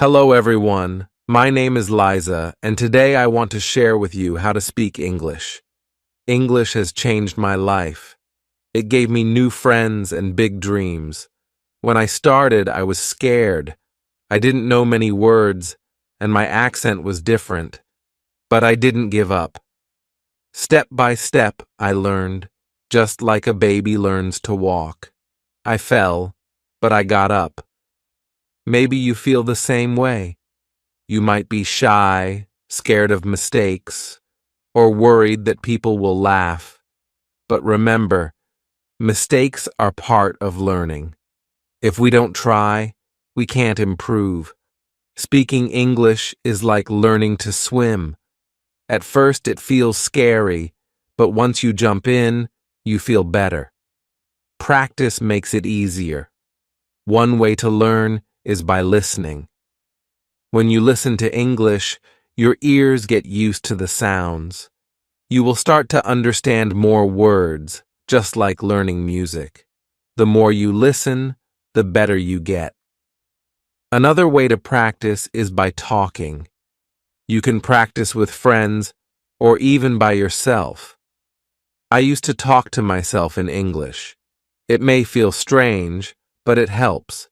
Hello everyone, my name is Liza, and today I want to share with you how to speak English. English has changed my life. It gave me new friends and big dreams. When I started, I was scared. I didn't know many words, and my accent was different. But I didn't give up. Step by step, I learned, just like a baby learns to walk. I fell, but I got up. Maybe you feel the same way. You might be shy, scared of mistakes, or worried that people will laugh. But remember, mistakes are part of learning. If we don't try, we can't improve. Speaking English is like learning to swim. At first it feels scary, but once you jump in, you feel better. Practice makes it easier. One way to learn is by listening. When you listen to English, your ears get used to the sounds. You will start to understand more words, just like learning music. The more you listen, the better you get. Another way to practice is by talking. You can practice with friends or even by yourself. I used to talk to myself in English. It may feel strange, but it helps.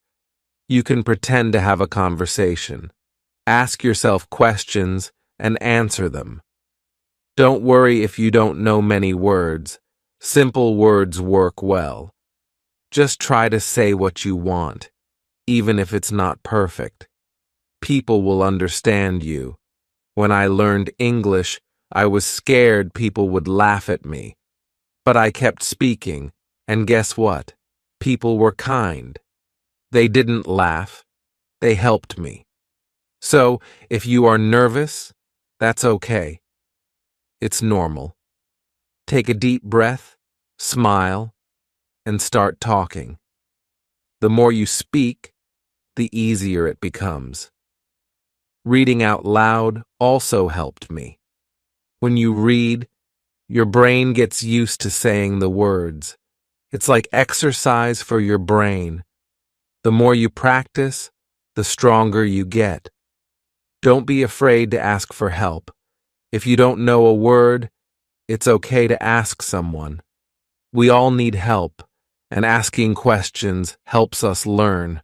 You can pretend to have a conversation. Ask yourself questions and answer them. Don't worry if you don't know many words. Simple words work well. Just try to say what you want, even if it's not perfect. People will understand you. When I learned English, I was scared people would laugh at me. But I kept speaking, and guess what? People were kind. They didn't laugh. They helped me. So, if you are nervous, that's okay. It's normal. Take a deep breath, smile, and start talking. The more you speak, the easier it becomes. Reading out loud also helped me. When you read, your brain gets used to saying the words. It's like exercise for your brain. The more you practice, the stronger you get. Don't be afraid to ask for help. If you don't know a word, it's okay to ask someone. We all need help, and asking questions helps us learn.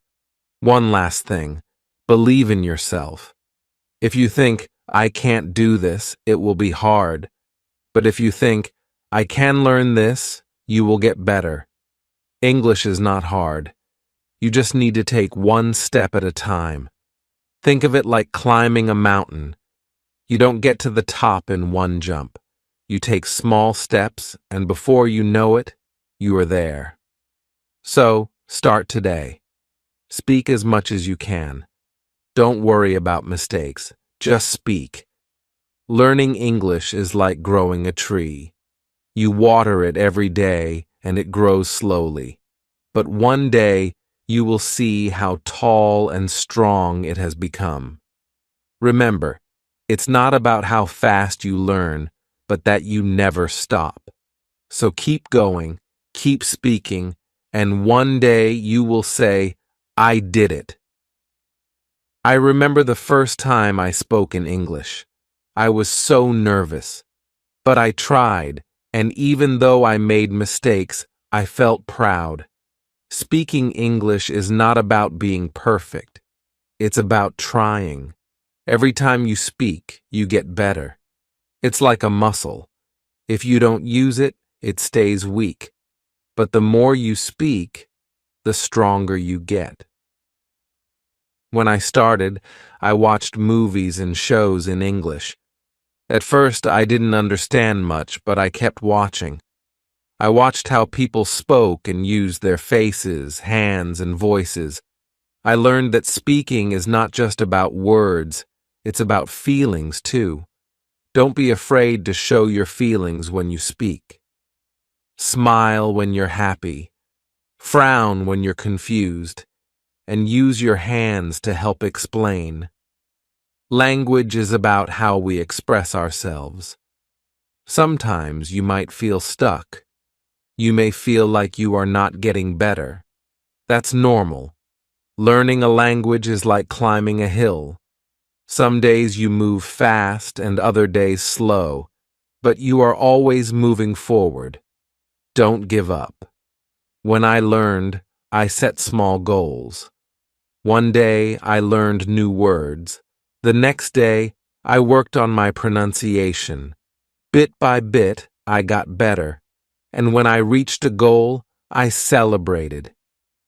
One last thing, believe in yourself. If you think, I can't do this, it will be hard. But if you think, I can learn this, you will get better. English is not hard. You just need to take one step at a time. Think of it like climbing a mountain. You don't get to the top in one jump. You take small steps, and before you know it, you are there. So, start today. Speak as much as you can. Don't worry about mistakes. Just speak. Learning English is like growing a tree. You water it every day, and it grows slowly. But one day, you will see how tall and strong it has become. Remember, it's not about how fast you learn, but that you never stop. So keep going, keep speaking, and one day you will say, I did it. I remember the first time I spoke in English. I was so nervous. But I tried, and even though I made mistakes, I felt proud. Speaking English is not about being perfect. It's about trying. Every time you speak, you get better. It's like a muscle. If you don't use it, it stays weak. But the more you speak, the stronger you get. When I started, I watched movies and shows in English. At first, I didn't understand much, but I kept watching. I watched how people spoke and used their faces, hands, and voices. I learned that speaking is not just about words, it's about feelings too. Don't be afraid to show your feelings when you speak. Smile when you're happy. Frown when you're confused. And use your hands to help explain. Language is about how we express ourselves. Sometimes you might feel stuck. You may feel like you are not getting better. That's normal. Learning a language is like climbing a hill. Some days you move fast and other days slow, but you are always moving forward. Don't give up. When I learned, I set small goals. One day I learned new words. The next day I worked on my pronunciation. Bit by bit, I got better. And when I reached a goal, I celebrated.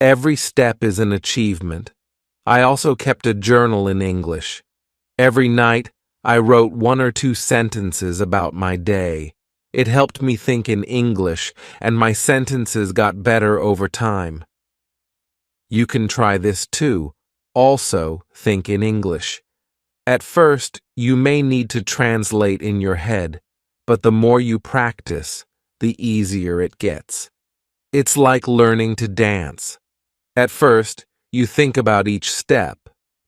Every step is an achievement. I also kept a journal in English. Every night, I wrote 1 or 2 sentences about my day. It helped me think in English, and my sentences got better over time. You can try this too. Also, think in English. At first, you may need to translate in your head, but the more you practice, the easier it gets. It's like learning to dance. At first, you think about each step,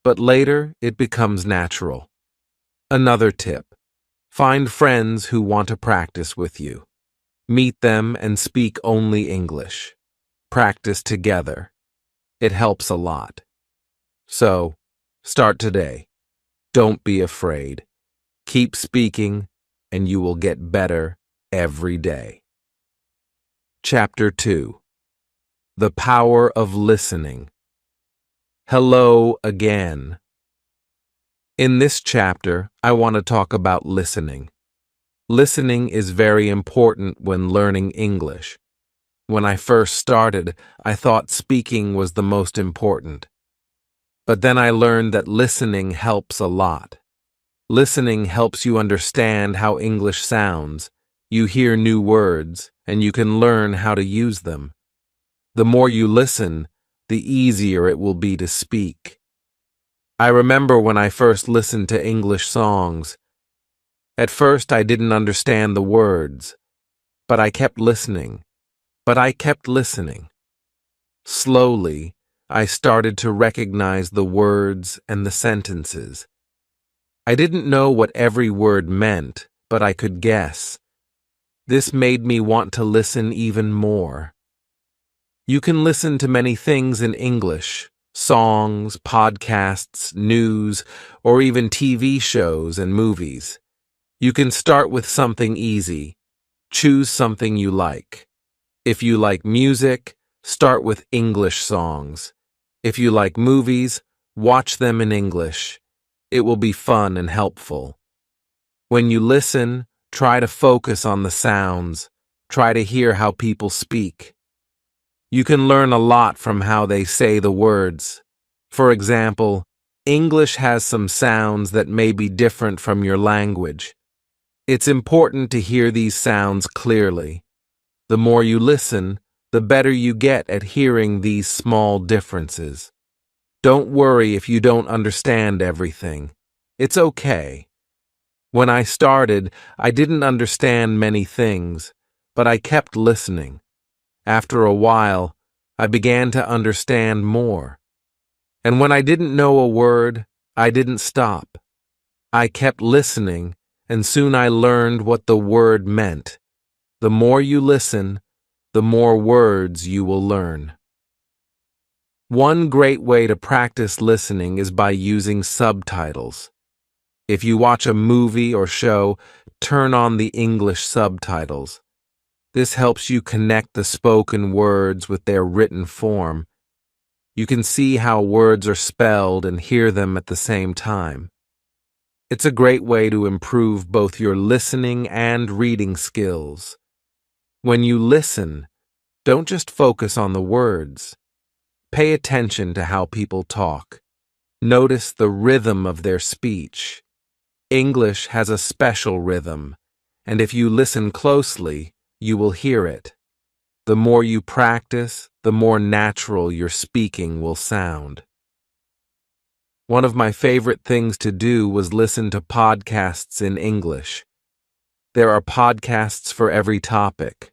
but later it becomes natural. Another tip: find friends who want to practice with you. Meet them and speak only English. Practice together. It helps a lot. So, start today. Don't be afraid. Keep speaking, and you will get better every day. Chapter 2: The Power of Listening. Hello again. In this chapter, I want to talk about listening. Listening is very important when learning English. When I first started, I thought speaking was the most important. But then I learned that listening helps a lot. Listening helps you understand how English sounds. You hear new words, and you can learn how to use them. The more you listen, the easier it will be to speak. I remember when I first listened to English songs. At first, I didn't understand the words, but I kept listening. Slowly, I started to recognize the words and the sentences. I didn't know what every word meant, but I could guess. This made me want to listen even more. You can listen to many things in English: songs, podcasts, news, or even TV shows and movies. You can start with something easy. Choose something you like. If you like music, start with English songs. If you like movies, watch them in English. It will be fun and helpful. When you listen, try to focus on the sounds. Try to hear how people speak. You can learn a lot from how they say the words. For example, English has some sounds that may be different from your language. It's important to hear these sounds clearly. The more you listen, the better you get at hearing these small differences. Don't worry if you don't understand everything. It's okay. When I started, I didn't understand many things, but I kept listening. After a while, I began to understand more. And when I didn't know a word, I didn't stop. I kept listening, and soon I learned what the word meant. The more you listen, the more words you will learn. One great way to practice listening is by using subtitles. If you watch a movie or show, turn on the English subtitles. This helps you connect the spoken words with their written form. You can see how words are spelled and hear them at the same time. It's a great way to improve both your listening and reading skills. When you listen, don't just focus on the words. Pay attention to how people talk. Notice the rhythm of their speech. English has a special rhythm, and if you listen closely, you will hear it. The more you practice, the more natural your speaking will sound. One of my favorite things to do was listen to podcasts in English. There are podcasts for every topic.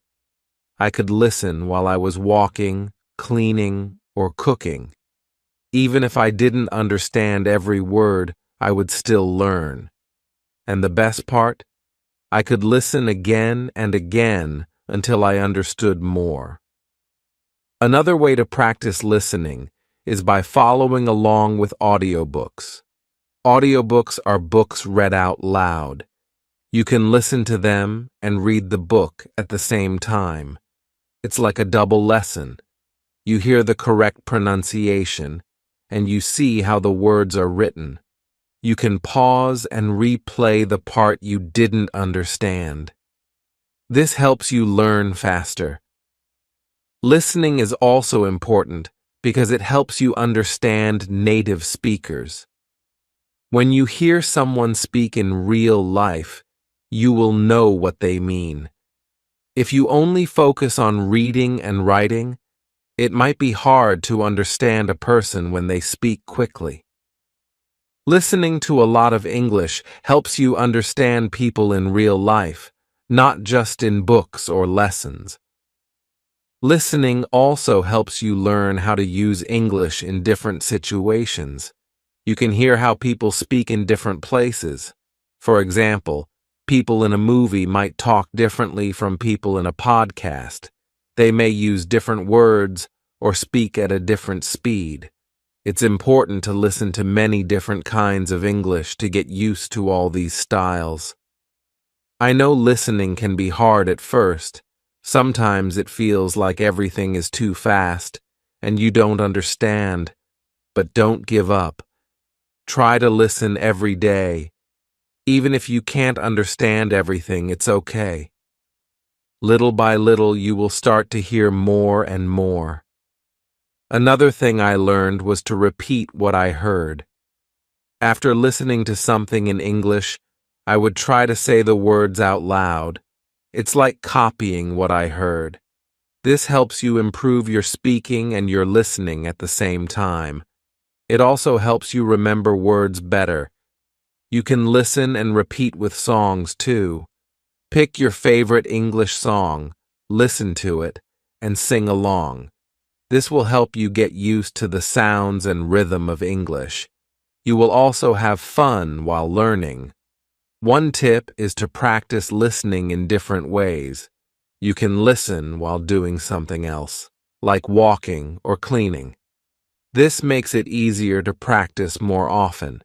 I could listen while I was walking, cleaning, or cooking. Even if I didn't understand every word, I would still learn. And the best part? I could listen again and again until I understood more. Another way to practice listening is by following along with audiobooks. Audiobooks are books read out loud. You can listen to them and read the book at the same time. It's like a double lesson. You hear the correct pronunciation, and you see how the words are written. You can pause and replay the part you didn't understand. This helps you learn faster. Listening is also important because it helps you understand native speakers. When you hear someone speak in real life, you will know what they mean. If you only focus on reading and writing, it might be hard to understand a person when they speak quickly. Listening to a lot of English helps you understand people in real life, not just in books or lessons. Listening also helps you learn how to use English in different situations. You can hear how people speak in different places. For example, people in a movie might talk differently from people in a podcast. They may use different words or speak at a different speed. It's important to listen to many different kinds of English to get used to all these styles. I know listening can be hard at first. Sometimes it feels like everything is too fast and you don't understand, but don't give up. Try to listen every day. Even if you can't understand everything, it's okay. Little by little, you will start to hear more and more. Another thing I learned was to repeat what I heard. After listening to something in English, I would try to say the words out loud. It's like copying what I heard. This helps you improve your speaking and your listening at the same time. It also helps you remember words better. You can listen and repeat with songs too. Pick your favorite English song, listen to it, and sing along. This will help you get used to the sounds and rhythm of English. You will also have fun while learning. One tip is to practice listening in different ways. You can listen while doing something else, like walking or cleaning. This makes it easier to practice more often.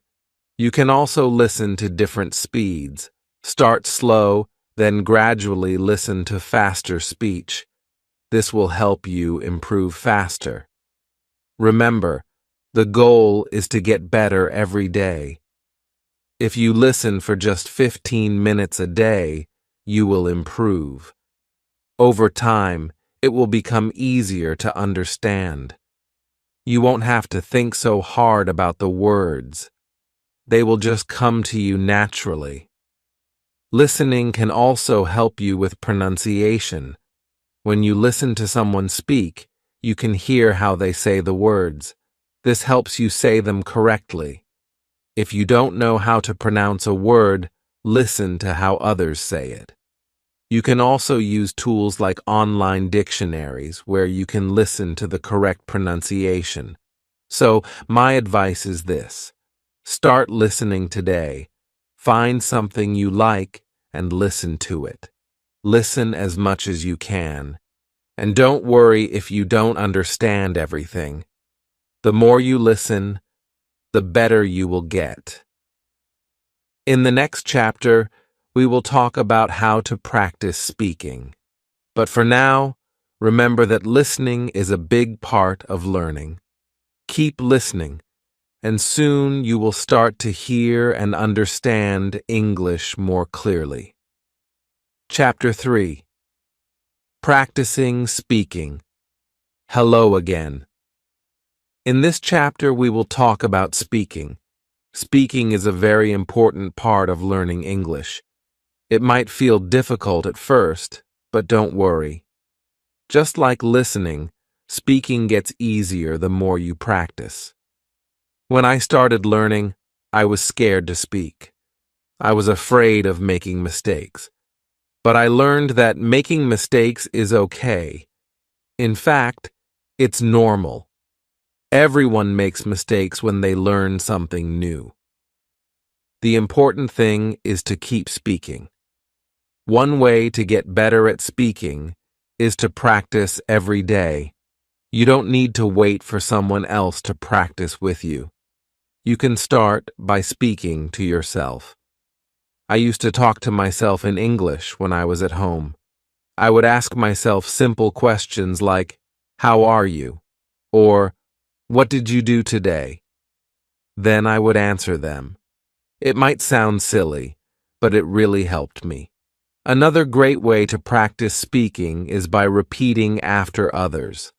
You can also listen to different speeds. Start slow, then gradually listen to faster speech. This will help you improve faster. Remember, the goal is to get better every day. If you listen for just 15 minutes a day, you will improve. Over time, it will become easier to understand. You won't have to think so hard about the words. They will just come to you naturally. Listening can also help you with pronunciation. When you listen to someone speak, you can hear how they say the words. This helps you say them correctly. If you don't know how to pronounce a word, listen to how others say it. You can also use tools like online dictionaries where you can listen to the correct pronunciation. So, my advice is this. Start listening today. Find something you like and listen to it. Listen as much as you can. And don't worry if you don't understand everything. The more you listen, the better you will get. In the next chapter, we will talk about how to practice speaking. But for now, remember that listening is a big part of learning. Keep listening, and soon you will start to hear and understand English more clearly. Chapter 3. Practicing Speaking. Hello again. In this chapter, we will talk about speaking. Speaking is a very important part of learning English. It might feel difficult at first, but don't worry. Just like listening, speaking gets easier the more you practice. When I started learning, I was scared to speak. I was afraid of making mistakes. But I learned that making mistakes is okay. In fact, it's normal. Everyone makes mistakes when they learn something new. The important thing is to keep speaking. One way to get better at speaking is to practice every day. You don't need to wait for someone else to practice with you. You can start by speaking to yourself. I used to talk to myself in English when I was at home. I would ask myself simple questions like, "How are you?" or "What did you do today?" Then I would answer them. It might sound silly, but it really helped me. Another great way to practice speaking is by repeating after others.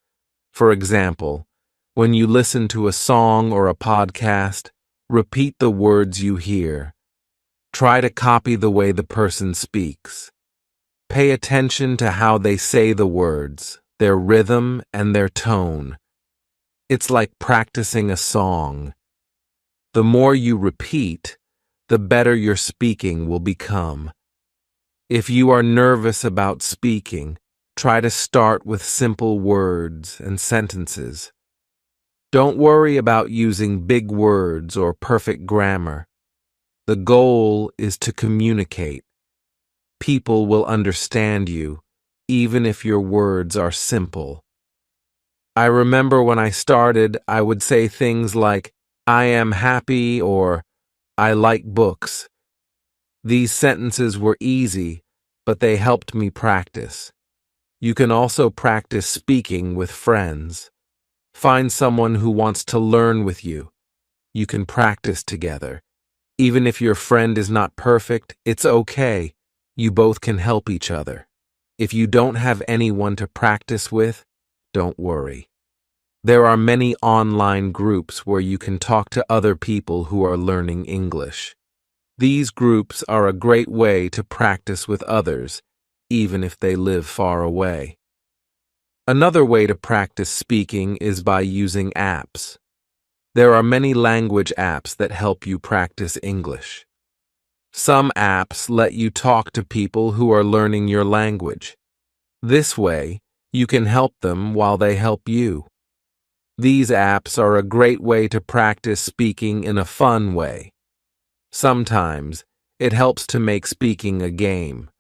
For example, when you listen to a song or a podcast, repeat the words you hear. Try to copy the way the person speaks. Pay attention to how they say the words, their rhythm, and their tone. It's like practicing a song. The more you repeat, the better your speaking will become. If you are nervous about speaking, try to start with simple words and sentences. Don't worry about using big words or perfect grammar. The goal is to communicate. People will understand you, even if your words are simple. I remember when I started, I would say things like, "I am happy" or "I like books." These sentences were easy, but they helped me practice. You can also practice speaking with friends. Find someone who wants to learn with you. You can practice together. Even if your friend is not perfect, it's okay. You both can help each other. If you don't have anyone to practice with, don't worry. There are many online groups where you can talk to other people who are learning English. These groups are a great way to practice with others, even if they live far away. Another way to practice speaking is by using apps. There are many language apps that help you practice English. Some apps let you talk to people who are learning your language. This way, you can help them while they help you. These apps are a great way to practice speaking in a fun way. Sometimes, it helps to make speaking a game.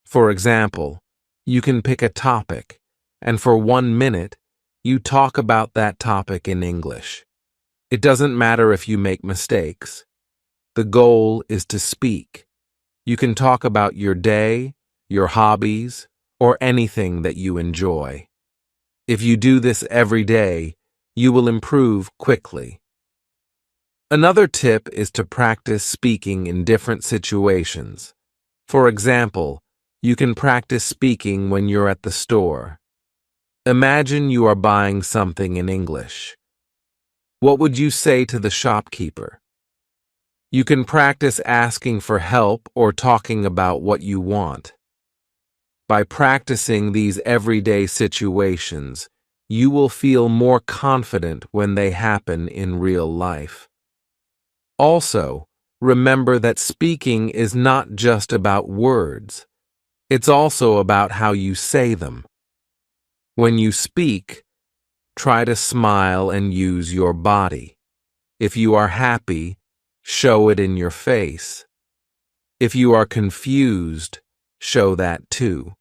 For example, you can pick a topic, and for 1 minute, you talk about that topic in English. It doesn't matter if you make mistakes. The goal is to speak. You can talk about your day, your hobbies, or anything that you enjoy. If you do this every day, you will improve quickly. Another tip is to practice speaking in different situations. For example, you can practice speaking when you're at the store. Imagine you are buying something in English. What would you say to the shopkeeper? You can practice asking for help or talking about what you want. By practicing these everyday situations, you will feel more confident when they happen in real life. Also, remember that speaking is not just about words. It's also about how you say them. When you speak, try to smile and use your body. If you are happy, show it in your face. If you are confused, show that too.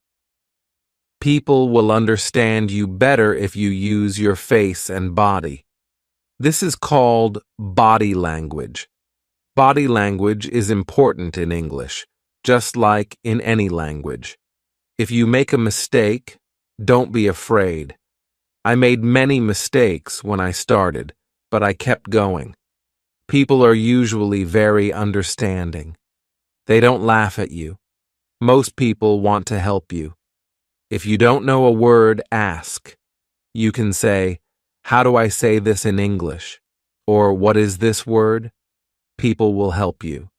People will understand you better if you use your face and body. This is called body language. Body language is important in English, just like in any language. If you make a mistake, don't be afraid. I made many mistakes when I started, but I kept going. People are usually very understanding. They don't laugh at you. Most people want to help you. If you don't know a word, ask. You can say, "How do I say this in English?" Or, "What is this word?" People will help you.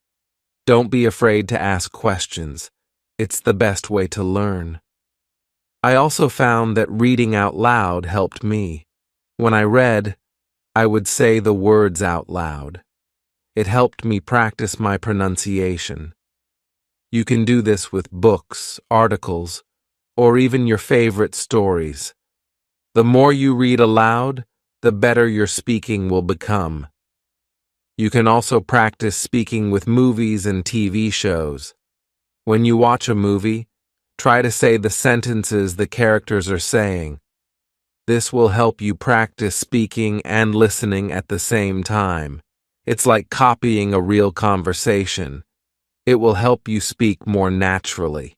Don't be afraid to ask questions. It's the best way to learn. I also found that reading out loud helped me. When I read, I would say the words out loud. It helped me practice my pronunciation. You can do this with books, articles, or even your favorite stories. The more you read aloud, the better your speaking will become. You can also practice speaking with movies and TV shows. When you watch a movie, try to say the sentences the characters are saying. This will help you practice speaking and listening at the same time. It's like copying a real conversation. It will help you speak more naturally.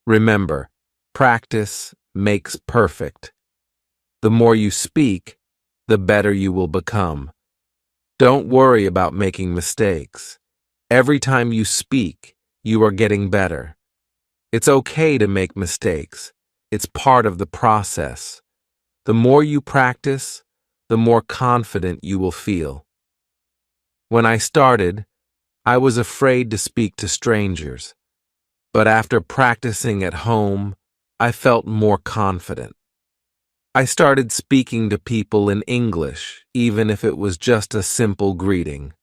Remember, practice makes perfect. The more you speak, the better you will become. Don't worry about making mistakes. Every time you speak, you are getting better. It's okay to make mistakes. It's part of the process. The more you practice, the more confident you will feel. When I started, I was afraid to speak to strangers, but after practicing at home, I felt more confident. I started speaking to people in English, even if it was just a simple greeting.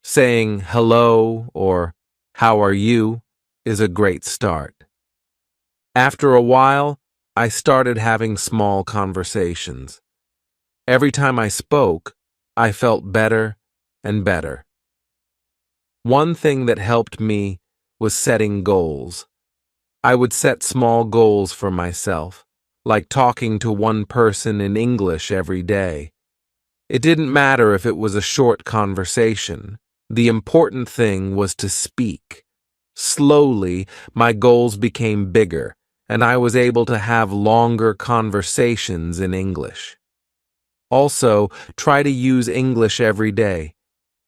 Saying hello or how are you is a great start. After a while, I started having small conversations. Every time I spoke, I felt better and better. One thing that helped me was setting goals. I would set small goals for myself, like talking to one person in English every day. It didn't matter if it was a short conversation. The important thing was to speak. Slowly, my goals became bigger, and I was able to have longer conversations in English. Also, try to use English every day.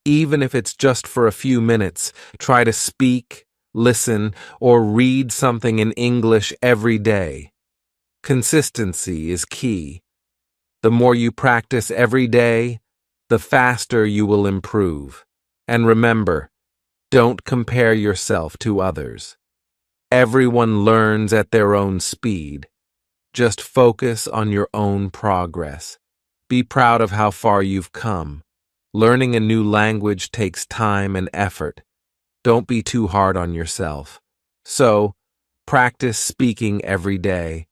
Even if it's just for a few minutes, try to speak, listen, or read something in English every day. Consistency is key. The more you practice every day, the faster you will improve. And remember, don't compare yourself to others. Everyone learns at their own speed. Just focus on your own progress. Be proud of how far you've come. Learning a new language takes time and effort. Don't be too hard on yourself. So, practice speaking every day.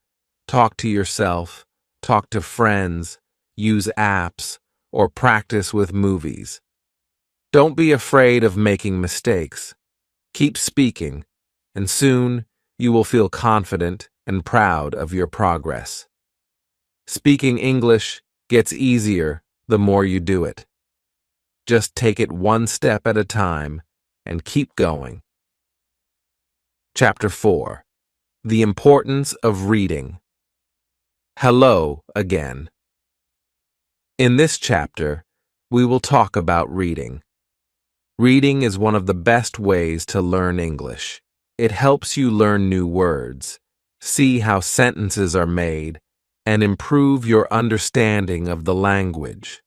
Talk to yourself, talk to friends, use apps, or practice with movies. Don't be afraid of making mistakes. Keep speaking, and soon you will feel confident and proud of your progress. Speaking English gets easier the more you do it. Just take it one step at a time and keep going. Chapter 4. The Importance of Reading. Hello again. In this chapter, we will talk about reading. Reading is one of the best ways to learn English. It helps you learn new words, see how sentences are made, and improve your understanding of the language.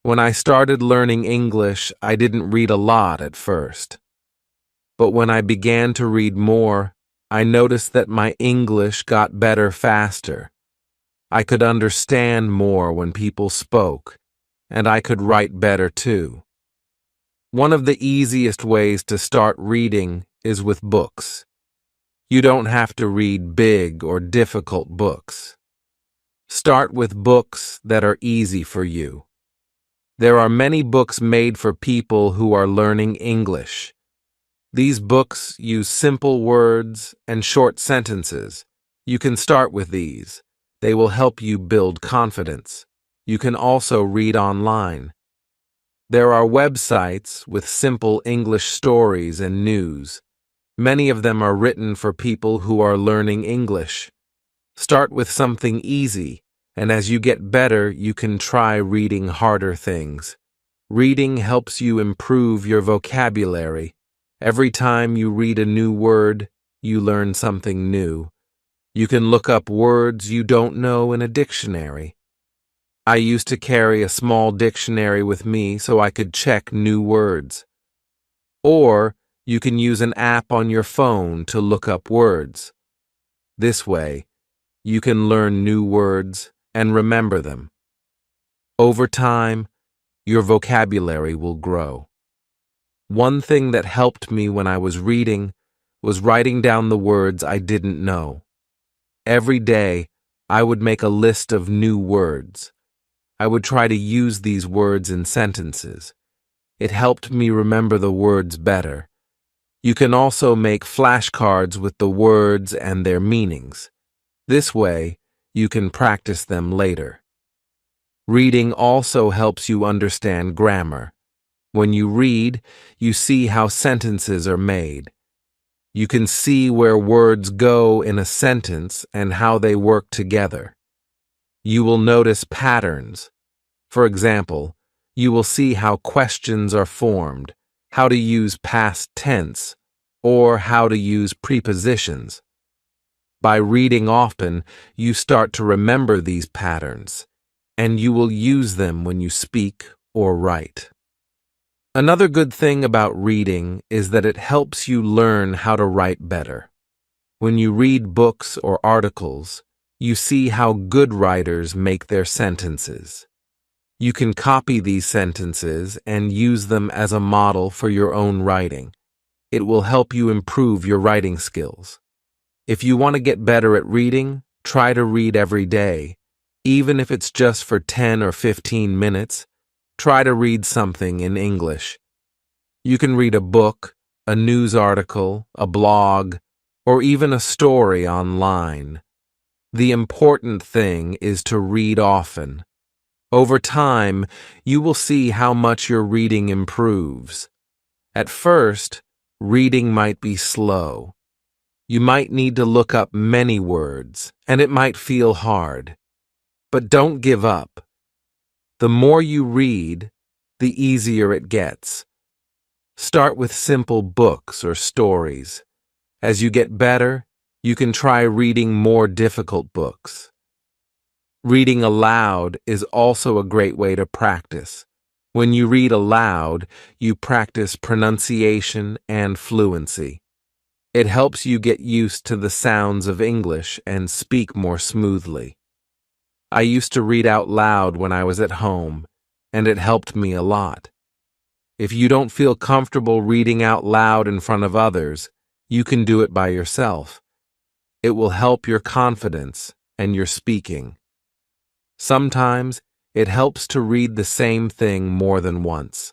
When I started learning English, I didn't read a lot at first. But when I began to read more, I noticed that my English got better faster. I could understand more when people spoke, and I could write better too. One of the easiest ways to start reading is with books. You don't have to read big or difficult books. Start with books that are easy for you. There are many books made for people who are learning English. These books use simple words and short sentences. You can start with these. They will help you build confidence. You can also read online. There are websites with simple English stories and news. Many of them are written for people who are learning English. Start with something easy, and as you get better, you can try reading harder things. Reading helps you improve your vocabulary. Every time you read a new word, you learn something new. You can look up words you don't know in a dictionary. I used to carry a small dictionary with me so I could check new words. Or you can use an app on your phone to look up words. This way, you can learn new words and remember them. Over time, your vocabulary will grow. One thing that helped me when I was reading was writing down the words I didn't know. Every day, I would make a list of new words. I would try to use these words in sentences. It helped me remember the words better. You can also make flashcards with the words and their meanings. This way, You can practice them later. Reading also helps you understand grammar. When you read, you see how sentences are made. You can see where words go in a sentence and how they work together. You will notice patterns. For example, you will see how questions are formed, how to use past tense, or how to use prepositions. By reading often, you start to remember these patterns, and you will use them when you speak or write. Another good thing about reading is that it helps you learn how to write better. When you read books or articles, you see how good writers make their sentences. You can copy these sentences and use them as a model for your own writing. It will help you improve your writing skills. If you want to get better at reading, try to read every day. Even if it's just for 10 or 15 minutes, try to read something in English. You can read a book, a news article, a blog, or even a story online. The important thing is to read often. Over time, you will see how much your reading improves. At first, reading might be slow. You might need to look up many words, and it might feel hard. But don't give up. The more you read, the easier it gets. Start with simple books or stories. As you get better, you can try reading more difficult books. Reading aloud is also a great way to practice. When you read aloud, you practice pronunciation and fluency. It helps you get used to the sounds of English and speak more smoothly. I used to read out loud when I was at home, and it helped me a lot. If you don't feel comfortable reading out loud in front of others, you can do it by yourself. It will help your confidence and your speaking. Sometimes it helps to read the same thing more than once.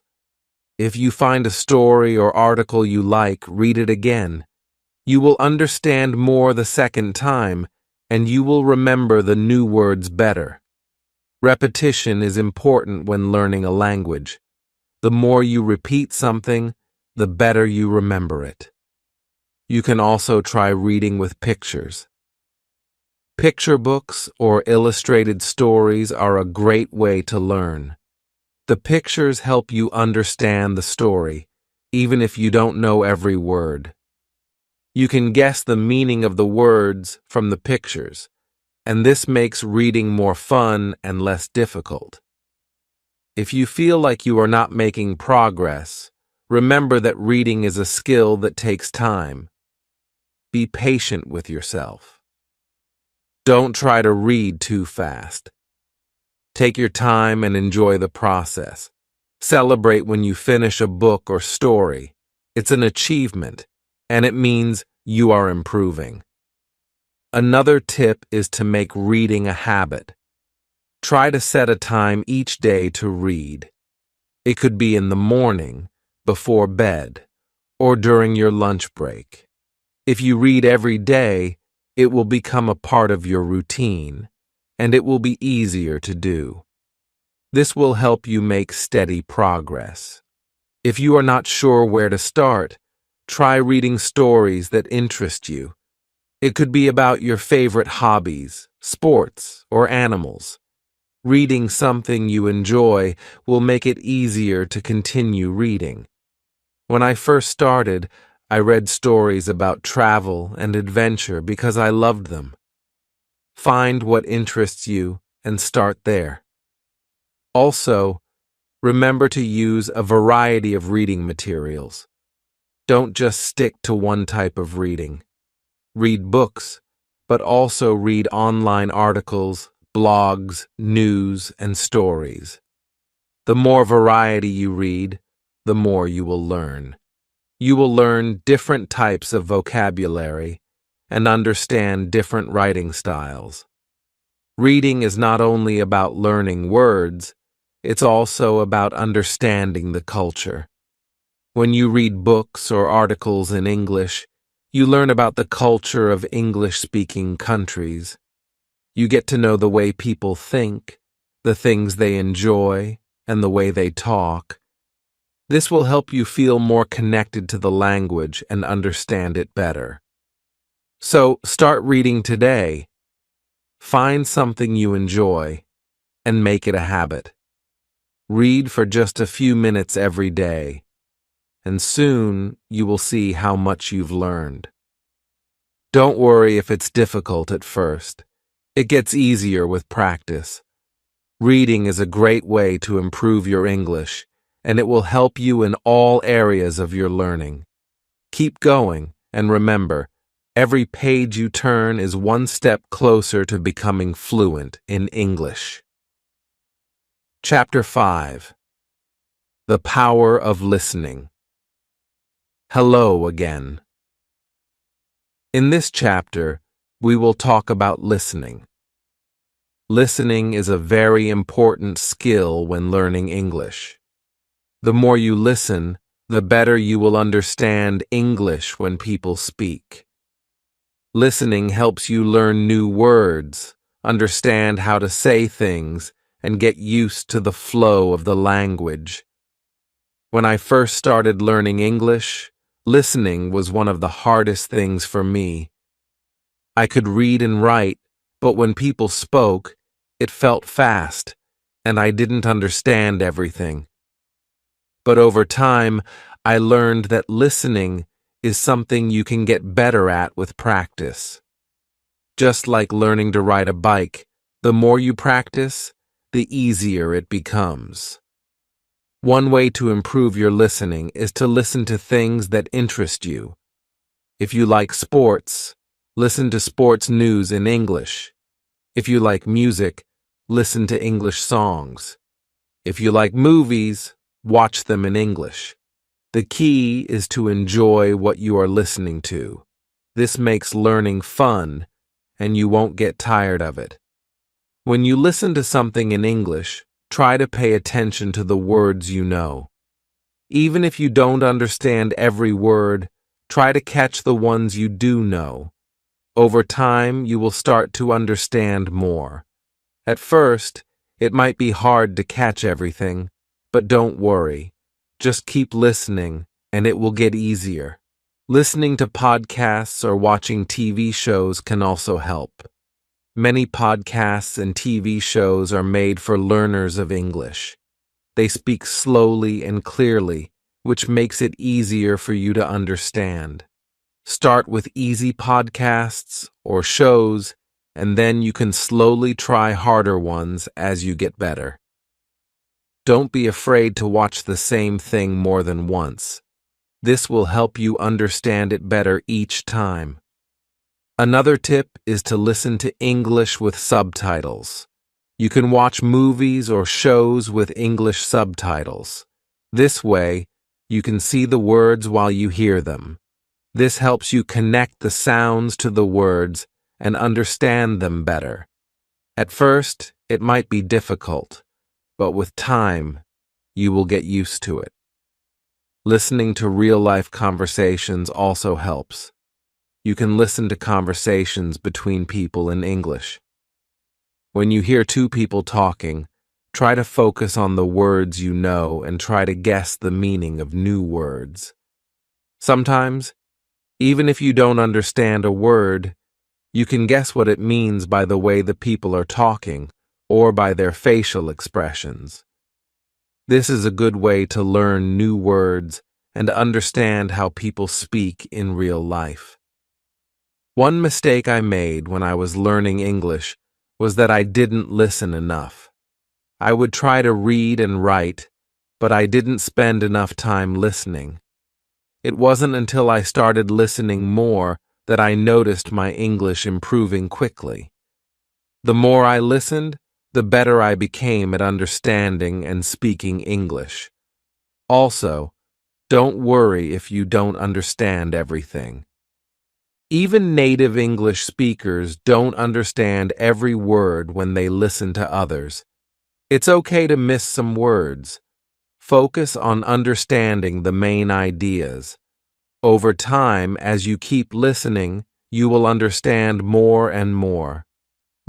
If you find a story or article you like, read it again. You will understand more the second time, and you will remember the new words better. Repetition is important when learning a language. The more you repeat something, the better you remember it. You can also try reading with pictures. Picture books or illustrated stories are a great way to learn. The pictures help you understand the story, even if you don't know every word. You can guess the meaning of the words from the pictures, and this makes reading more fun and less difficult. If you feel like you are not making progress, remember that reading is a skill that takes time. Be patient with yourself. Don't try to read too fast. Take your time and enjoy the process. Celebrate when you finish a book or story. It's an achievement, and it means you are improving. Another tip is to make reading a habit. Try to set a time each day to read. It could be in the morning, before bed, or during your lunch break. If you read every day, it will become a part of your routine, and it will be easier to do. This will help you make steady progress. If you are not sure where to start, try reading stories that interest you. It could be about your favorite hobbies, sports, or animals. Reading something you enjoy will make it easier to continue reading. When I first started, I read stories about travel and adventure because I loved them. Find what interests you and start there. Also, remember to use a variety of reading materials. Don't just stick to one type of reading. Read books, but also read online articles, blogs, news, and stories. The more variety you read, the more you will learn. You will learn different types of vocabulary and understand different writing styles. Reading is not only about learning words, it's also about understanding the culture. When you read books or articles in English, you learn about the culture of English-speaking countries. You get to know the way people think, the things they enjoy, and the way they talk. This will help you feel more connected to the language and understand it better. So start reading today. Find something you enjoy and make it a habit. Read for just a few minutes every day, and soon you will see how much you've learned. Don't worry if it's difficult at first. It gets easier with practice. Reading is a great way to improve your English, and it will help you in all areas of your learning. Keep going, and remember, every page you turn is one step closer to becoming fluent in English. Chapter 5. The Power of Listening. Hello again. In this chapter, we will talk about listening. Listening is a very important skill when learning English. The more you listen, the better you will understand English when people speak. Listening helps you learn new words, understand how to say things, and get used to the flow of the language. When I first started learning English, listening was one of the hardest things for me. I could read and write, but when people spoke, it felt fast, and I didn't understand everything. But over time, I learned that listening is something you can get better at with practice. Just like learning to ride a bike, the more you practice, the easier it becomes. One way to improve your listening is to listen to things that interest you. If you like sports, listen to sports news in English. If you like music, listen to English songs. If you like movies, watch them in English. The key is to enjoy what you are listening to. This makes learning fun, and you won't get tired of it. When you listen to something in English, try to pay attention to the words you know. Even if you don't understand every word, try to catch the ones you do know. Over time, you will start to understand more. At first, it might be hard to catch everything, but don't worry. Just keep listening, and it will get easier. Listening to podcasts or watching TV shows can also help. Many podcasts and TV shows are made for learners of English. They speak slowly and clearly, which makes it easier for you to understand. Start with easy podcasts or shows, and then you can slowly try harder ones as you get better. Don't be afraid to watch the same thing more than once. This will help you understand it better each time. Another tip is to listen to English with subtitles. You can watch movies or shows with English subtitles. This way, you can see the words while you hear them. This helps you connect the sounds to the words and understand them better. At first, it might be difficult, but with time, you will get used to it. Listening to real-life conversations also helps. You can listen to conversations between people in English. When you hear two people talking, try to focus on the words you know and try to guess the meaning of new words. Sometimes, even if you don't understand a word, you can guess what it means by the way the people are talking or by their facial expressions. This is a good way to learn new words and understand how people speak in real life. One mistake I made when I was learning English was that I didn't listen enough. I would try to read and write, but I didn't spend enough time listening. It wasn't until I started listening more that I noticed my English improving quickly. The more I listened, the better I became at understanding and speaking English. Also, don't worry if you don't understand everything. Even native English speakers don't understand every word when they listen to others. It's okay to miss some words. Focus on understanding the main ideas. Over time, as you keep listening, you will understand more and more.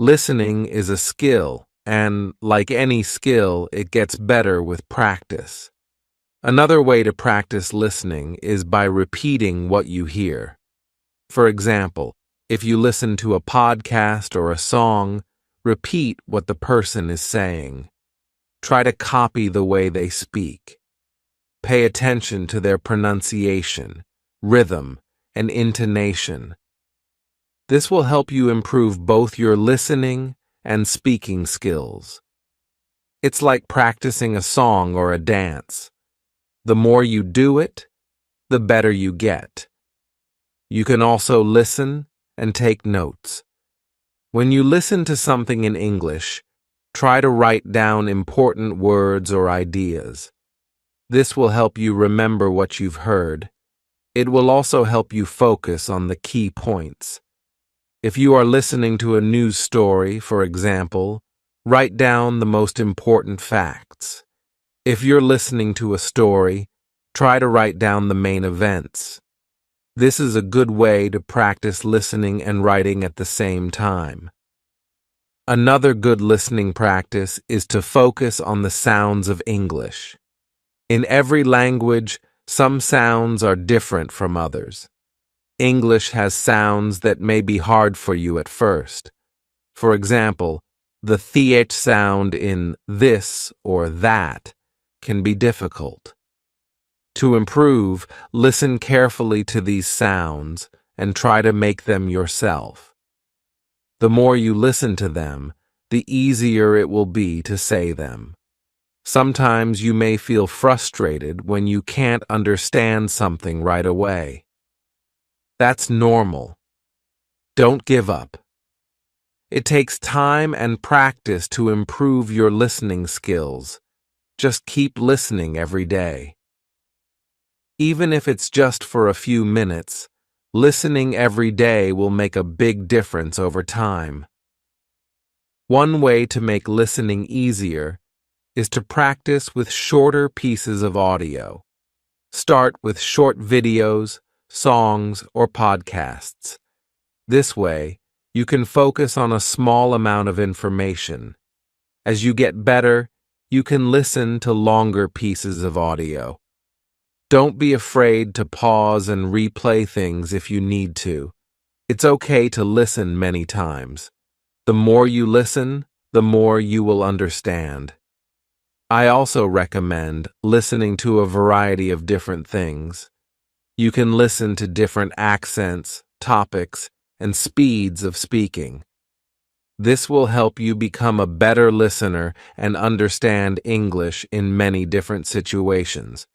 Listening is a skill, and like any skill, it gets better with practice. Another way to practice listening is by repeating what you hear. For example, if you listen to a podcast or a song, repeat what the person is saying. Try to copy the way they speak. Pay attention to their pronunciation, rhythm, and intonation. This will help you improve both your listening and speaking skills. It's like practicing a song or a dance. The more you do it, the better you get. You can also listen and take notes. When you listen to something in English, try to write down important words or ideas. This will help you remember what you've heard. It will also help you focus on the key points. If you are listening to a news story, for example, write down the most important facts. If you're listening to a story, try to write down the main events. This is a good way to practice listening and writing at the same time. Another good listening practice is to focus on the sounds of English. In every language, some sounds are different from others. English has sounds that may be hard for you at first. For example, the th sound in this or that can be difficult. To improve, listen carefully to these sounds and try to make them yourself. The more you listen to them, the easier it will be to say them. Sometimes you may feel frustrated when you can't understand something right away. That's normal. Don't give up. It takes time and practice to improve your listening skills. Just keep listening every day. Even if it's just for a few minutes, listening every day will make a big difference over time. One way to make listening easier is to practice with shorter pieces of audio. Start with short videos, songs, or podcasts. This way, you can focus on a small amount of information. As you get better, you can listen to longer pieces of audio. Don't be afraid to pause and replay things if you need to. It's okay to listen many times. The more you listen, the more you will understand. I also recommend listening to a variety of different things. You can listen to different accents, topics, and speeds of speaking. This will help you become a better listener and understand English in many different situations.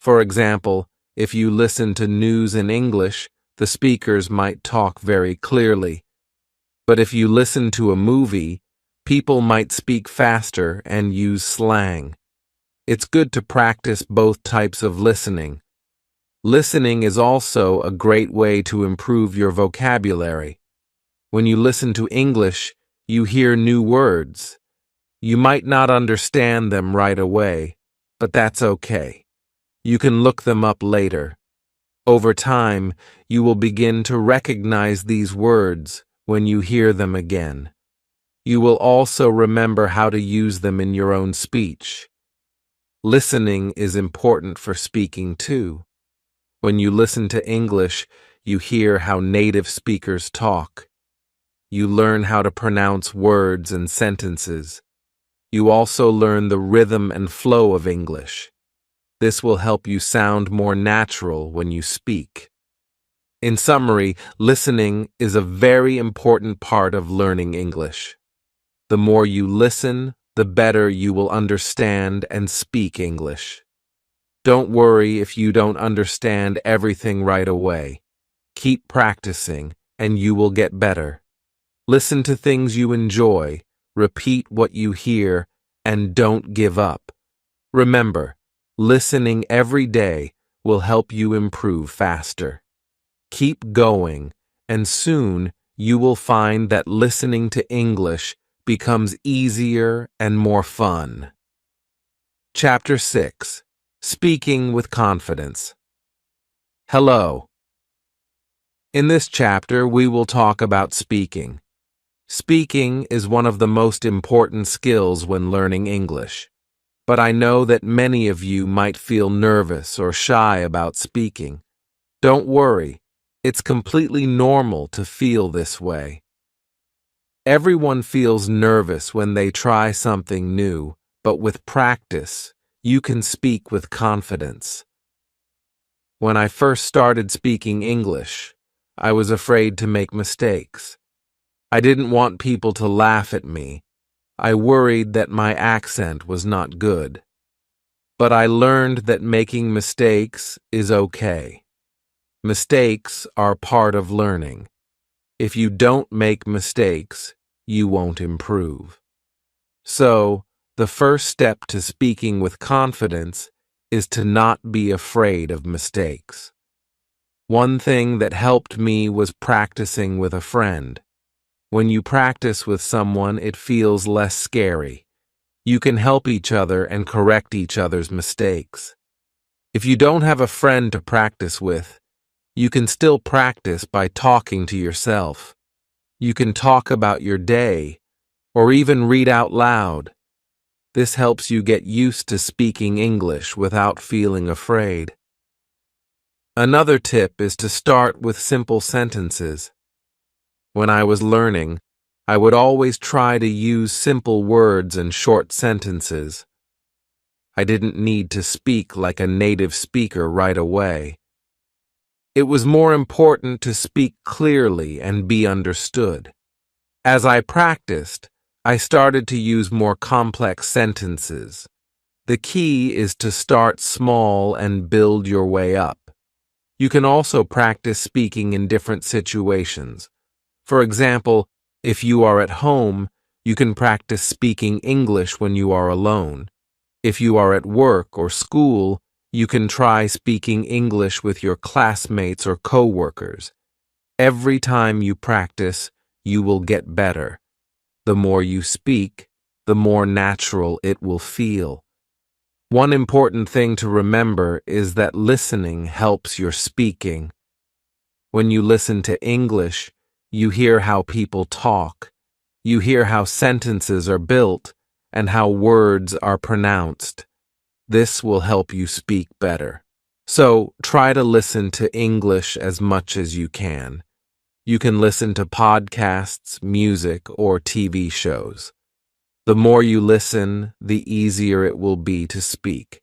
For example, if you listen to news in English, the speakers might talk very clearly. But if you listen to a movie, people might speak faster and use slang. It's good to practice both types of listening. Listening is also a great way to improve your vocabulary. When you listen to English, you hear new words. You might not understand them right away, but that's okay. You can look them up later. Over time, you will begin to recognize these words when you hear them again. You will also remember how to use them in your own speech. Listening is important for speaking too. When you listen to English, you hear how native speakers talk. You learn how to pronounce words and sentences. You also learn the rhythm and flow of English. This will help you sound more natural when you speak. In summary, listening is a very important part of learning English. The more you listen, the better you will understand and speak English. Don't worry if you don't understand everything right away. Keep practicing, and you will get better. Listen to things you enjoy, repeat what you hear, and don't give up. Remember, listening every day will help you improve faster. Keep going, and soon you will find that listening to English becomes easier and more fun. Chapter 6. Speaking with Confidence. Hello. In this chapter, we will talk about speaking. Speaking is one of the most important skills when learning English, but I know that many of you might feel nervous or shy about speaking. Don't worry, it's completely normal to feel this way. Everyone feels nervous when they try something new, but with practice, you can speak with confidence. When I first started speaking English, I was afraid to make mistakes. I didn't want people to laugh at me. I worried that my accent was not good. But I learned that making mistakes is okay. Mistakes are part of learning. If you don't make mistakes, you won't improve. So, the first step to speaking with confidence is to not be afraid of mistakes. One thing that helped me was practicing with a friend. When you practice with someone, it feels less scary. You can help each other and correct each other's mistakes. If you don't have a friend to practice with, you can still practice by talking to yourself. You can talk about your day, or even read out loud. This helps you get used to speaking English without feeling afraid. Another tip is to start with simple sentences. When I was learning, I would always try to use simple words and short sentences. I didn't need to speak like a native speaker right away. It was more important to speak clearly and be understood. As I practiced, I started to use more complex sentences. The key is to start small and build your way up. You can also practice speaking in different situations. For example, if you are at home, you can practice speaking English when you are alone. If you are at work or school, you can try speaking English with your classmates or coworkers. Every time you practice, you will get better. The more you speak, the more natural it will feel. One important thing to remember is that listening helps your speaking. When you listen to English, you hear how people talk. You hear how sentences are built and how words are pronounced. This will help you speak better. So, try to listen to English as much as you can. You can listen to podcasts, music, or TV shows. The more you listen, the easier it will be to speak.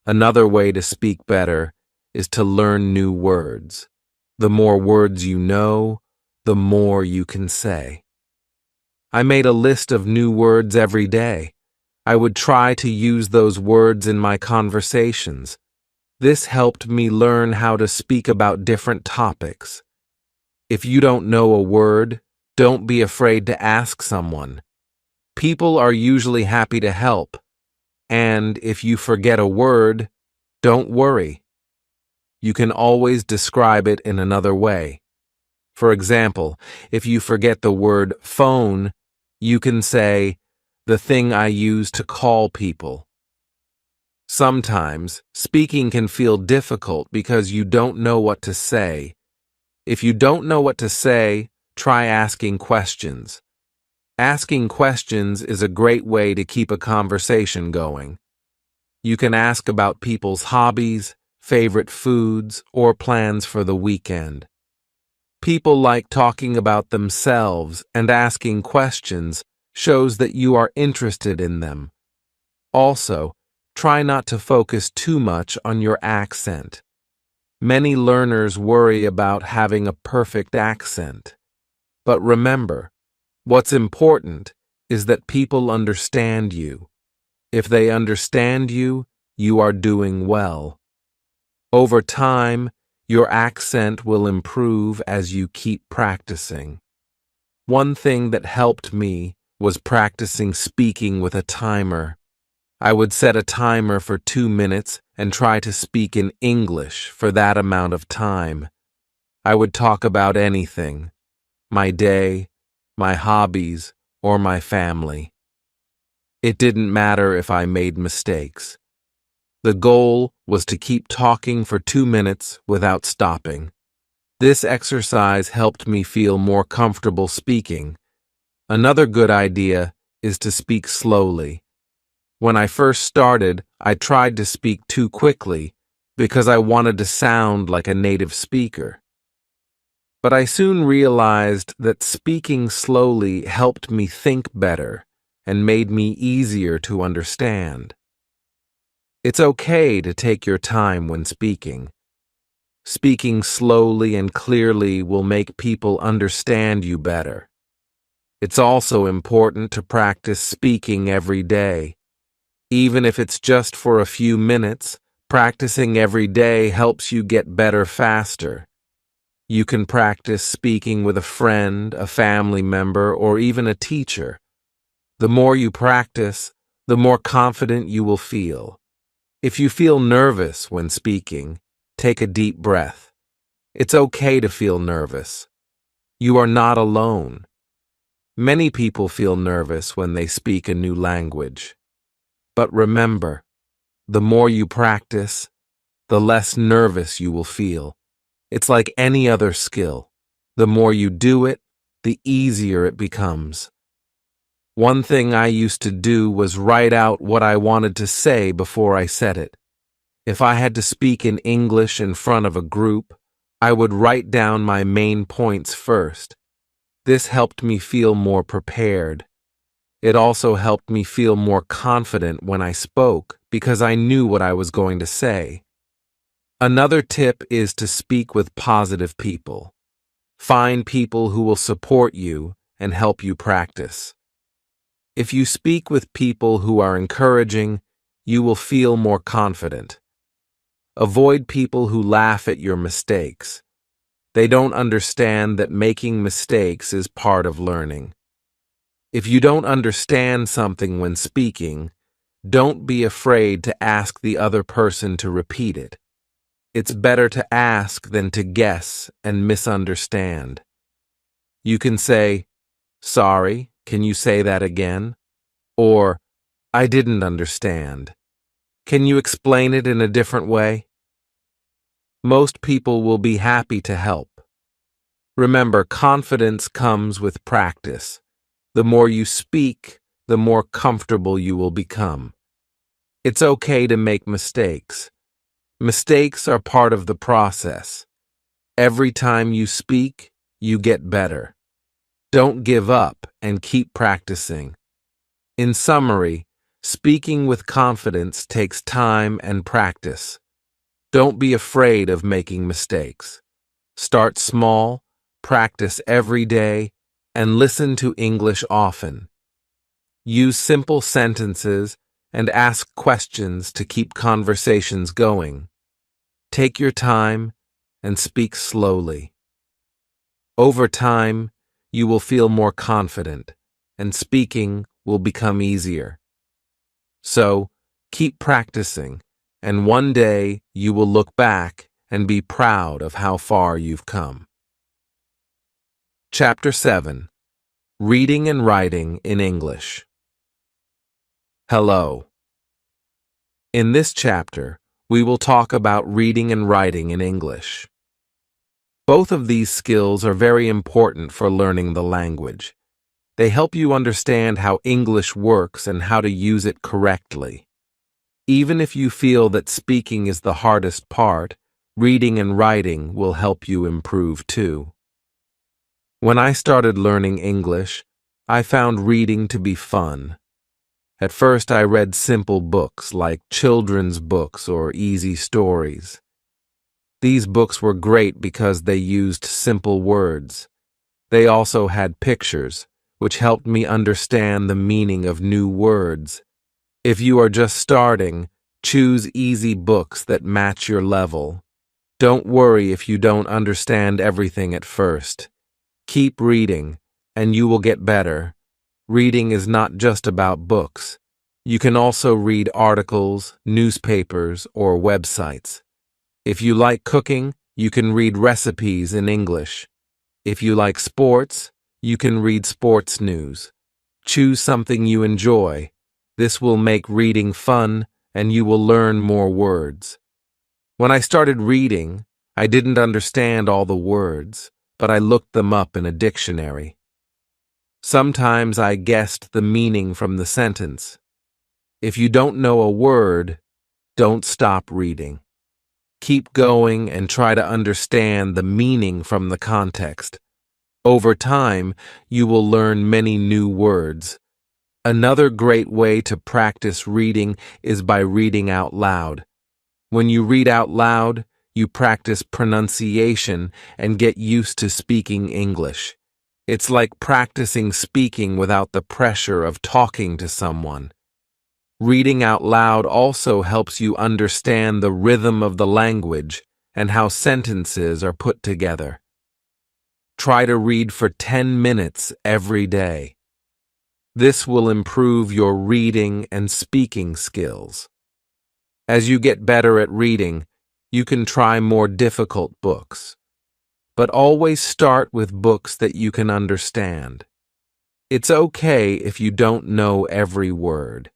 Another way to speak better is to learn new words. The more words you know, the more you can say. I made a list of new words every day. I would try to use those words in my conversations. This helped me learn how to speak about different topics. If you don't know a word, don't be afraid to ask someone. People are usually happy to help. And if you forget a word, don't worry. You can always describe it in another way. For example, if you forget the word phone, you can say, the thing I use to call people. Sometimes, speaking can feel difficult because you don't know what to say. If you don't know what to say, try asking questions. Asking questions is a great way to keep a conversation going. You can ask about people's hobbies, favorite foods, or plans for the weekend. People like talking about themselves, and asking questions shows that you are interested in them. Also, try not to focus too much on your accent. Many learners worry about having a perfect accent. But remember, what's important is that people understand you. If they understand you, you are doing well. Over time, your accent will improve as you keep practicing. One thing that helped me was practicing speaking with a timer. I would set a timer for 2 minutes and try to speak in English for that amount of time. I would talk about anything, my day, my hobbies, or my family. It didn't matter if I made mistakes. The goal was to keep talking for 2 minutes without stopping. This exercise helped me feel more comfortable speaking. Another good idea is to speak slowly. When I first started, I tried to speak too quickly because I wanted to sound like a native speaker. But I soon realized that speaking slowly helped me think better and made me easier to understand. It's okay to take your time when speaking. Speaking slowly and clearly will make people understand you better. It's also important to practice speaking every day. Even if it's just for a few minutes, practicing every day helps you get better faster. You can practice speaking with a friend, a family member, or even a teacher. The more you practice, the more confident you will feel. If you feel nervous when speaking, take a deep breath. It's okay to feel nervous. You are not alone. Many people feel nervous when they speak a new language. But remember, the more you practice, the less nervous you will feel. It's like any other skill. The more you do it, the easier it becomes. One thing I used to do was write out what I wanted to say before I said it. If I had to speak in English in front of a group, I would write down my main points first. This helped me feel more prepared. It also helped me feel more confident when I spoke because I knew what I was going to say. Another tip is to speak with positive people. Find people who will support you and help you practice. If you speak with people who are encouraging, you will feel more confident. Avoid people who laugh at your mistakes. They don't understand that making mistakes is part of learning. If you don't understand something when speaking, don't be afraid to ask the other person to repeat it. It's better to ask than to guess and misunderstand. You can say, "Sorry, can you say that again?" Or, "I didn't understand. Can you explain it in a different way?" Most people will be happy to help. Remember, confidence comes with practice. The more you speak, the more comfortable you will become. It's okay to make mistakes. Mistakes are part of the process. Every time you speak, you get better. Don't give up and keep practicing. In summary, speaking with confidence takes time and practice. Don't be afraid of making mistakes. Start small, practice every day, and listen to English often. Use simple sentences and ask questions to keep conversations going. Take your time and speak slowly. Over time, you will feel more confident, and speaking will become easier. So, keep practicing, and one day you will look back and be proud of how far you've come. Chapter 7. Reading and Writing in English. Hello. In this chapter, we will talk about reading and writing in English. Both of these skills are very important for learning the language. They help you understand how English works and how to use it correctly. Even if you feel that speaking is the hardest part, reading and writing will help you improve too. When I started learning English, I found reading to be fun. At first, I read simple books like children's books or easy stories. These books were great because they used simple words. They also had pictures, which helped me understand the meaning of new words. If you are just starting, choose easy books that match your level. Don't worry if you don't understand everything at first. Keep reading, and you will get better. Reading is not just about books. You can also read articles, newspapers, or websites. If you like cooking, you can read recipes in English. If you like sports, you can read sports news. Choose something you enjoy. This will make reading fun, and you will learn more words. When I started reading, I didn't understand all the words, but I looked them up in a dictionary. Sometimes I guessed the meaning from the sentence. If you don't know a word, don't stop reading. Keep going and try to understand the meaning from the context. Over time, you will learn many new words. Another great way to practice reading is by reading out loud. When you read out loud, you practice pronunciation and get used to speaking English. It's like practicing speaking without the pressure of talking to someone. Reading out loud also helps you understand the rhythm of the language and how sentences are put together. Try to read for 10 minutes every day. This will improve your reading and speaking skills. As you get better at reading, you can try more difficult books. But always start with books that you can understand. It's okay if you don't know every word.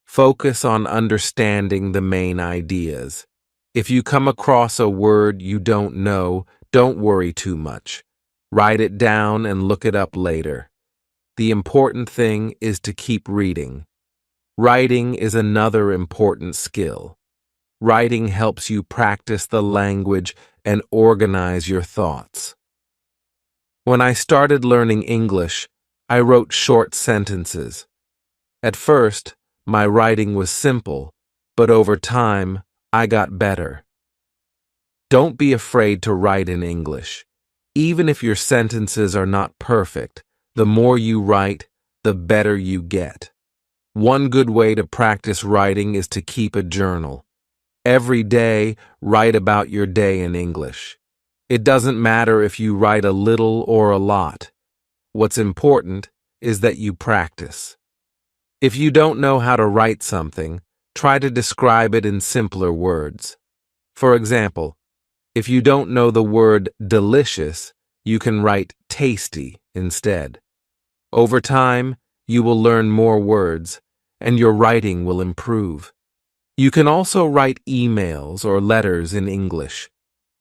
Focus on understanding the main ideas. If you come across a word you don't know, don't worry too much. Write it down and look it up later. The important thing is to keep reading. Writing is another important skill. Writing helps you practice the language and organize your thoughts. When I started learning English, I wrote short sentences. At first, my writing was simple, but over time, I got better. Don't be afraid to write in English. Even if your sentences are not perfect, the more you write, the better you get. One good way to practice writing is to keep a journal. Every day, write about your day in English. It doesn't matter if you write a little or a lot. What's important is that you practice. If you don't know how to write something, try to describe it in simpler words. For example, if you don't know the word delicious, you can write tasty instead. Over time, you will learn more words, and your writing will improve. You can also write emails or letters in English.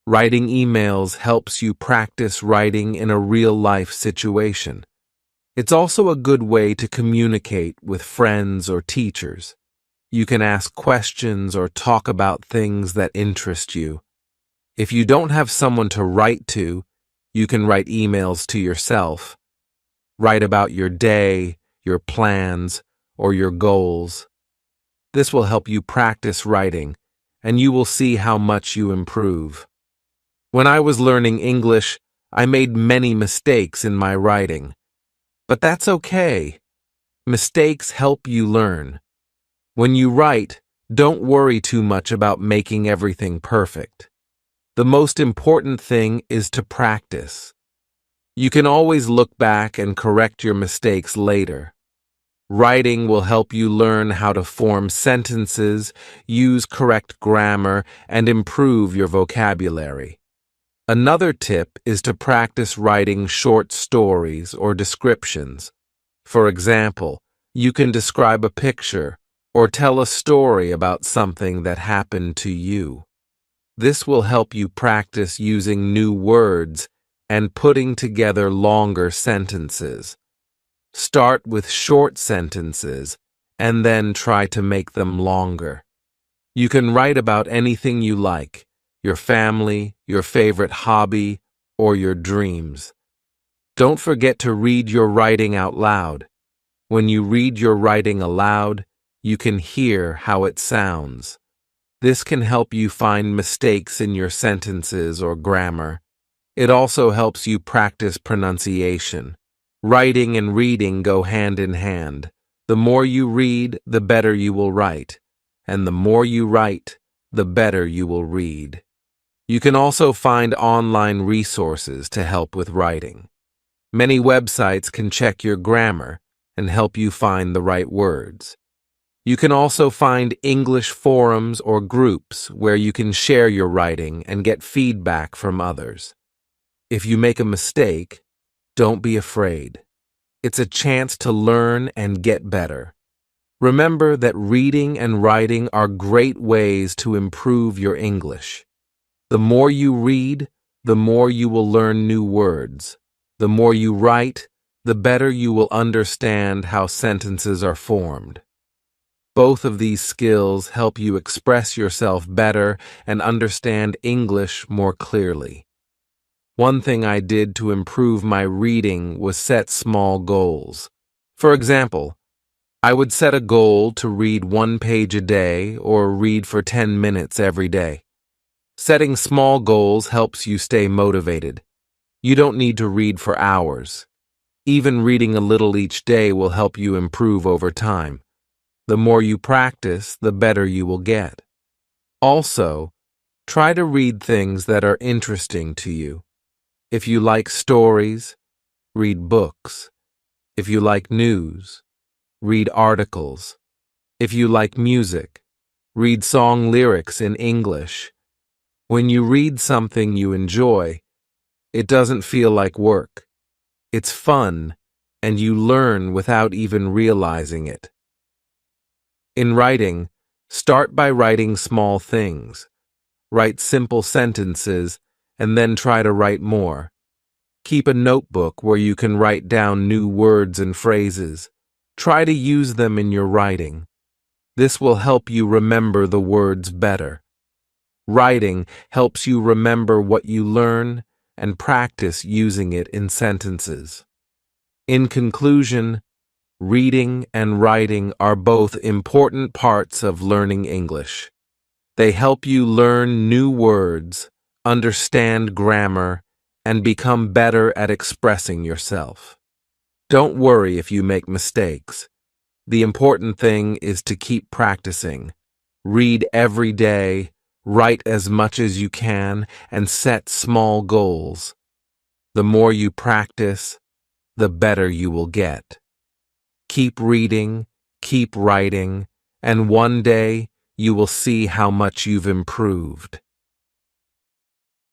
Writing emails helps you practice writing in a real-life situation. It's also a good way to communicate with friends or teachers. You can ask questions or talk about things that interest you. If you don't have someone to write to, you can write emails to yourself. Write about your day, your plans, or your goals. This will help you practice writing, and you will see how much you improve. When I was learning English, I made many mistakes in my writing. But that's okay. Mistakes help you learn. When you write, don't worry too much about making everything perfect. The most important thing is to practice. You can always look back and correct your mistakes later. Writing will help you learn how to form sentences, use correct grammar, and improve your vocabulary. Another tip is to practice writing short stories or descriptions. For example, you can describe a picture or tell a story about something that happened to you. This will help you practice using new words and putting together longer sentences. Start with short sentences and then try to make them longer. You can write about anything you like. Your family, your favorite hobby, or your dreams. Don't forget to read your writing out loud. When you read your writing aloud, you can hear how it sounds. This can help you find mistakes in your sentences or grammar. It also helps you practice pronunciation. Writing and reading go hand in hand. The more you read, the better you will write. And the more you write, the better you will read. You can also find online resources to help with writing. Many websites can check your grammar and help you find the right words. You can also find English forums or groups where you can share your writing and get feedback from others. If you make a mistake, don't be afraid. It's a chance to learn and get better. Remember that reading and writing are great ways to improve your English. The more you read, the more you will learn new words. The more you write, the better you will understand how sentences are formed. Both of these skills help you express yourself better and understand English more clearly. One thing I did to improve my reading was set small goals. For example, I would set a goal to read 1 page a day or read for 10 minutes every day. Setting small goals helps you stay motivated. You don't need to read for hours. Even reading a little each day will help you improve over time. The more you practice, the better you will get. Also, try to read things that are interesting to you. If you like stories, read books. If you like news, read articles. If you like music, read song lyrics in English. When you read something you enjoy, it doesn't feel like work. It's fun, and you learn without even realizing it. In writing, start by writing small things. Write simple sentences, and then try to write more. Keep a notebook where you can write down new words and phrases. Try to use them in your writing. This will help you remember the words better. Writing helps you remember what you learn and practice using it in sentences. In conclusion, reading and writing are both important parts of learning English. They help you learn new words, understand grammar, and become better at expressing yourself. Don't worry if you make mistakes. The important thing is to keep practicing. Read every day, write as much as you can, and set small goals. The more you practice, the better you will get. Keep reading, keep writing, and one day you will see how much you've improved.